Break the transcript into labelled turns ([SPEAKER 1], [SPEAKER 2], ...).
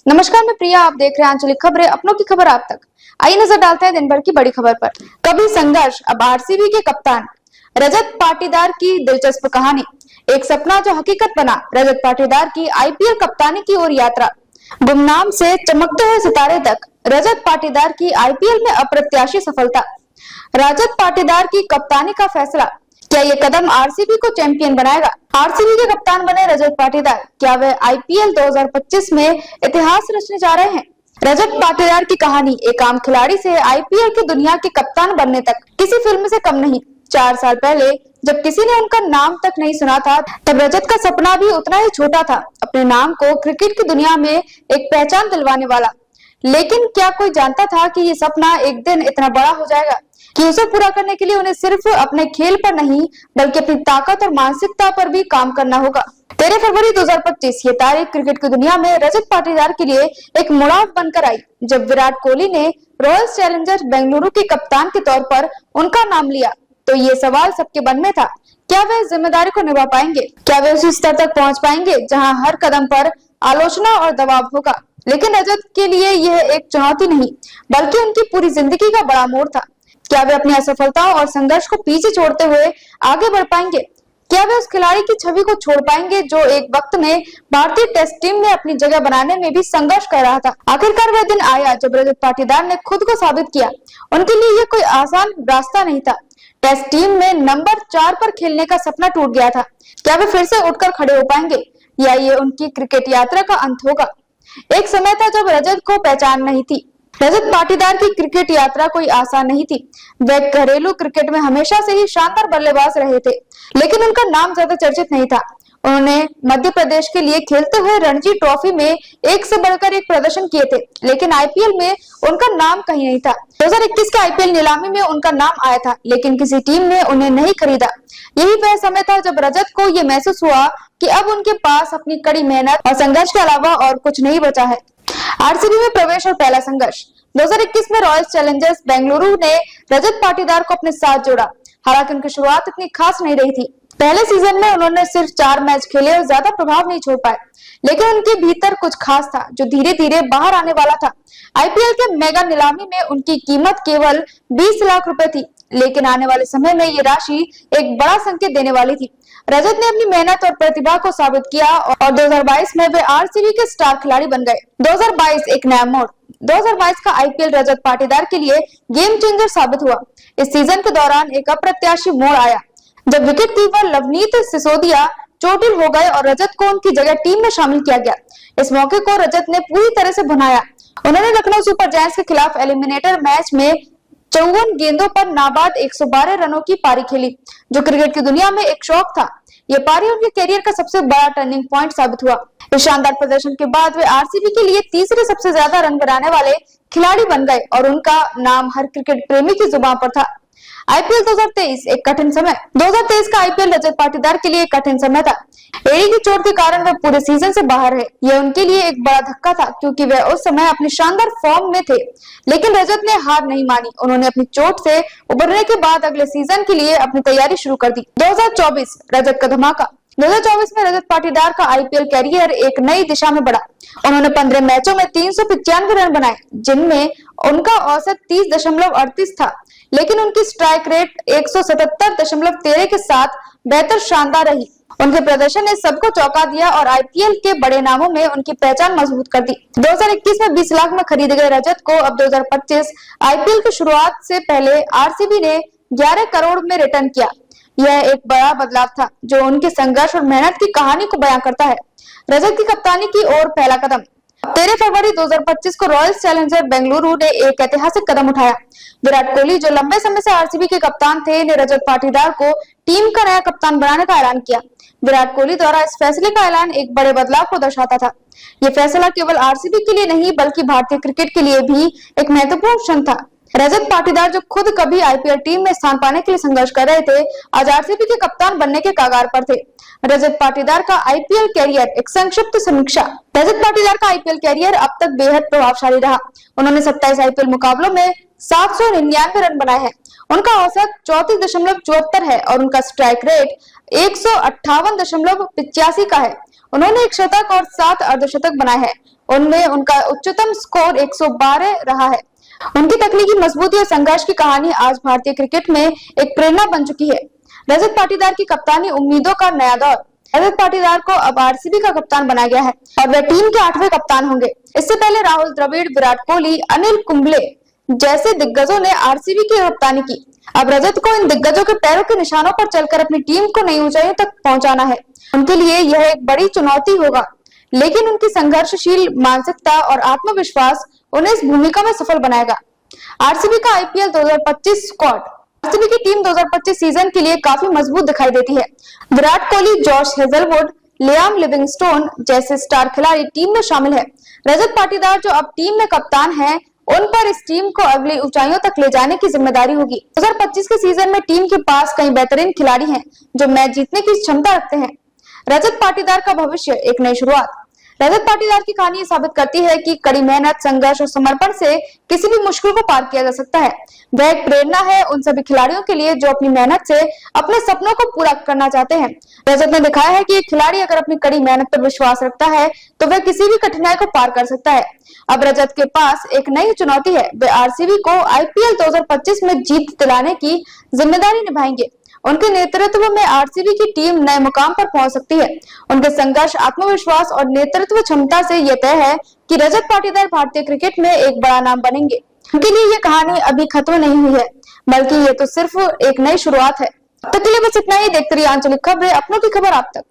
[SPEAKER 1] नमस्कार, मैं प्रिया। आप देख रहे हैं आंचलिक खबरें, अपनों की खबर आप तक। आइए नजर डालते हैं दिन भर की बड़ी खबर पर। कभी संघर्ष, अब आरसीबी के कप्तान रजत पाटीदार की दिलचस्प कहानी। एक सपना जो हकीकत बना, रजत पाटीदार की आईपीएल कप्तानी की ओर यात्रा। गुमनाम से चमकते हुए सितारे तक रजत पाटीदार की आईपीएल में अप्रत्याशी सफलता। रजत पाटीदार की कप्तानी का फैसला, क्या ये कदम आरसीबी को चैंपियन बनाएगा? आरसीबी के कप्तान बने रजत पाटीदार, क्या वे आईपीएल 2025 में इतिहास रचने जा रहे हैं? रजत पाटीदार की कहानी एक आम खिलाड़ी से आईपीएल की दुनिया के कप्तान बनने तक किसी फिल्म से कम नहीं। 4 साल पहले जब किसी ने उनका नाम तक नहीं सुना था, तब रजत का सपना भी उतना ही छोटा था, अपने नाम को क्रिकेट की दुनिया में एक पहचान दिलवाने वाला। लेकिन क्या कोई जानता था कि ये सपना एक दिन इतना बड़ा हो जाएगा कि उसे पूरा करने के लिए उन्हें सिर्फ अपने खेल पर नहीं, बल्कि अपनी ताकत और मानसिकता पर भी काम करना होगा। 13 फरवरी 2025 ये तारीख क्रिकेट की दुनिया में रजत पाटीदार के लिए एक मुड़ाव बनकर आई, जब विराट कोहली ने रॉयल्स चैलेंजर्स बेंगलुरु के कप्तान के तौर पर उनका नाम लिया। तो ये सवाल सबके मन में था, क्या वे जिम्मेदारी को निभा पाएंगे? क्या वे उसी स्तर तक पहुंच पाएंगे जहां हर कदम पर आलोचना और दबाव होगा? लेकिन रजत के लिए यह एक चुनौती नहीं, बल्कि उनकी पूरी जिंदगी का बड़ा मोड़ था। क्या वे अपनी असफलताओं और संघर्ष को पीछे छोड़ते हुए आगे बढ़ पाएंगे? क्या वे उस खिलाड़ी की छवि को छोड़ पाएंगे जो एक वक्त में भारतीय टेस्ट टीम में अपनी जगह बनाने में भी संघर्ष कर रहा था? आखिरकार वह दिन आया जब रजत पाटीदार ने खुद को साबित किया। उनके लिए यह कोई आसान रास्ता नहीं था। टेस्ट टीम में नंबर 4 पर खेलने का सपना टूट गया था। क्या वे फिर से उठकर खड़े हो पाएंगे, या ये उनकी क्रिकेट यात्रा का अंत होगा? एक समय था जब रजत को पहचान नहीं थी। रजत पाटीदार की क्रिकेट यात्रा कोई आसान नहीं थी। वे घरेलू क्रिकेट में हमेशा से ही शानदार बल्लेबाज रहे थे, लेकिन उनका नाम ज्यादा चर्चित नहीं था। उन्होंने मध्य प्रदेश के लिए खेलते हुए रणजी ट्रॉफी में एक से बढ़कर एक प्रदर्शन किए थे, लेकिन आईपीएल में उनका नाम कहीं नहीं था। 2021 के आईपीएल नीलामी में उनका नाम आया था, लेकिन किसी टीम ने उन्हें नहीं खरीदा। यही वह समय था जब रजत को ये महसूस हुआ कि अब उनके पास अपनी कड़ी मेहनत और संघर्ष के अलावा और कुछ नहीं बचा है। आरसीबी में प्रवेश और पहला संघर्ष। 2021 में रॉयल्स चैलेंजर्स बेंगलुरु ने रजत पाटीदार को अपने साथ जोड़ा। हालांकि उनकी शुरुआत इतनी खास नहीं रही थी। पहले सीजन में उन्होंने सिर्फ 4 मैच खेले और ज्यादा प्रभाव नहीं छोड़ पाए, लेकिन उनके भीतर कुछ खास था जो धीरे धीरे बाहर आने वाला था। आईपीएल के मेगा नीलामी में उनकी कीमत केवल 20 लाख रुपए थी, लेकिन आने वाले समय में ये राशि एक बड़ा संकेत देने वाली थी। रजत ने अपनी मेहनत और प्रतिभा को साबित किया और 2022 में वे आरसीबी के स्टार खिलाड़ी बन गए। 2022 एक नया मोड़। 2022 का आईपीएल रजत पाटीदार के लिए गेम चेंजर साबित हुआ। इस सीजन के दौरान एक अप्रत्याशित मोड़ आया जब विकेट कीपर लवनीत सिसोदिया चोटिल हो गए और रजत को उनकी जगह टीम में शामिल किया गया। इस मौके को रजत ने पूरी तरह से भुनाया। उन्होंने लखनऊ सुपर जायंट्स के खिलाफ एलिमिनेटर मैच में 54 गेंदों पर नाबाद 112 रनों की पारी खेली, जो क्रिकेट की दुनिया में एक शौक था। ये पारी उनके कैरियर का सबसे बड़ा टर्निंग पॉइंट साबित हुआ। इस शानदार प्रदर्शन के बाद वे आरसीबी के लिए तीसरे सबसे ज्यादा रन बनाने वाले खिलाड़ी बन गए और उनका नाम हर क्रिकेट प्रेमी की जुबान पर था। आईपीएल 2023 एक कठिन समय। 2023 का आईपीएल रजत पाटीदार के लिए एक कठिन समय था। एड़ी की चोट के कारण वे पूरे सीजन से बाहर रहे। यह उनके लिए एक बड़ा धक्का था, क्योंकि वे उस समय अपने शानदार फॉर्म में थे। लेकिन रजत ने हार नहीं मानी। उन्होंने अपनी चोट से उबरने के बाद अगले सीजन के लिए अपनी तैयारी शुरू कर दी। 2024 रजत का धमाका। 2024 में रजत पाटीदार का आईपीएल कैरियर एक नई दिशा में बढ़ा। उन्होंने 15 मैचों में 395 रन बनाए, जिनमें उनका औसत 30.38 था, लेकिन उनकी स्ट्राइक रेट 177.13 के साथ बेहतर शानदार रही। उनके प्रदर्शन ने सबको चौंका दिया और आईपीएल के बड़े नामों में उनकी पहचान मजबूत कर दी। 2021 में 20 लाख में खरीदे गए रजत को अब 2025 आईपीएल की शुरुआत से पहले आरसीबी ने 11 करोड़ में रिटर्न किया। यह एक बड़ा बदलाव था जो उनके संघर्ष और मेहनत की कहानी को बयां करता है। रजत की कप्तानी की ओर पहला कदम। 13 फरवरी 2025 को रॉयल्स चैलेंजर्स बेंगलुरु ने एक ऐतिहासिक कदम उठाया। विराट कोहली, जो लंबे समय से आरसीबी के कप्तान थे, ने रजत पाटीदार को टीम का नया कप्तान बनाने का ऐलान किया। विराट कोहली द्वारा इस फैसले का ऐलान एक बड़े बदलाव को दर्शाता था। यह फैसला केवल आरसीबी के लिए नहीं, बल्कि भारतीय क्रिकेट के लिए भी एक महत्वपूर्ण क्षण था। रजत पाटीदार, जो खुद कभी आईपीएल टीम में स्थान पाने के लिए संघर्ष कर रहे थे, आज आरसीबी के कप्तान बनने के कगार पर थे। रजत पाटीदार का आईपीएल कैरियर, एक संक्षिप्त समीक्षा। रजत पाटीदार का आईपीएल कैरियर अब तक बेहद प्रभावशाली रहा। उन्होंने 27 आईपीएल मुकाबलों में 799 रन बनाए हैं। उनका औसत 34.74 है और उनका स्ट्राइक रेट 158.85 का है। उन्होंने एक शतक और 7 अर्धशतक बनाए हैं। उनमें उनका उच्चतम स्कोर 112 रहा है। उनकी तकनीकी मजबूती और संघर्ष की कहानी आज भारतीय क्रिकेट में एक प्रेरणा बन चुकी है। रजत पाटीदार की कप्तानी उम्मीदों का नया दौर। रजत पाटीदार को अब आरसीबी का कप्तान बनाया गया है और वे टीम के 8वें कप्तान होंगे। इससे पहले राहुल द्रविड़, विराट कोहली, अनिल कुंबले जैसे दिग्गजों ने आरसीबी की कप्तानी की। अब रजत को इन दिग्गजों के पैरों के निशानों पर चलकर अपनी टीम को नई ऊंचाइयों तक पहुंचाना है। उनके लिए यह एक बड़ी चुनौती होगा, लेकिन उनकी संघर्षशील मानसिकता और आत्मविश्वास उन्हें इस भूमिका में सफल बनाएगा। आरसीबी का आईपीएल 2025 स्क्वाड। आरसीबी की टीम 2025 सीजन के लिए काफी मजबूत दिखाई देती है। Virat Kohli, Josh Hazlewood, Liam Livingstone जैसे स्टार खिलाड़ी टीम में शामिल है। रजत पाटीदार जो अब टीम में कप्तान हैं, उन पर इस टीम को अगली ऊंचाइयों तक ले जाने की जिम्मेदारी होगी। 2025 के सीजन में टीम के पास कई बेहतरीन खिलाड़ी हैं जो मैच जीतने की क्षमता रखते हैं। रजत पाटीदार का भविष्य, एक नई शुरुआत। रजत पाटीदार की कहानी साबित करती है कि कड़ी मेहनत, संघर्ष और समर्पण से किसी भी मुश्किल को पार किया जा सकता है। वह एक प्रेरणा है उन सभी खिलाड़ियों के लिए जो अपनी मेहनत से अपने सपनों को पूरा करना चाहते हैं। रजत ने दिखाया है कि एक खिलाड़ी अगर अपनी कड़ी मेहनत पर विश्वास रखता है तो वह किसी भी कठिनाई को पार कर सकता है। अब रजत के पास एक नई चुनौती है। वे आरसीबी को आईपीएल 2025 में जीत दिलाने की जिम्मेदारी निभाएंगे। उनके नेतृत्व में आरसीबी की टीम नए मुकाम पर पहुंच सकती है। उनके संघर्ष, आत्मविश्वास और नेतृत्व क्षमता से यह तय है कि रजत पाटीदार भारतीय क्रिकेट में एक बड़ा नाम बनेंगे। उनके लिए यह कहानी अभी खत्म नहीं हुई है, बल्कि ये तो सिर्फ एक नई शुरुआत है। तब तक के लिए बस इतना ही। देखते रहिए आंचलिक खबरें, अपनों की खबर आप तक।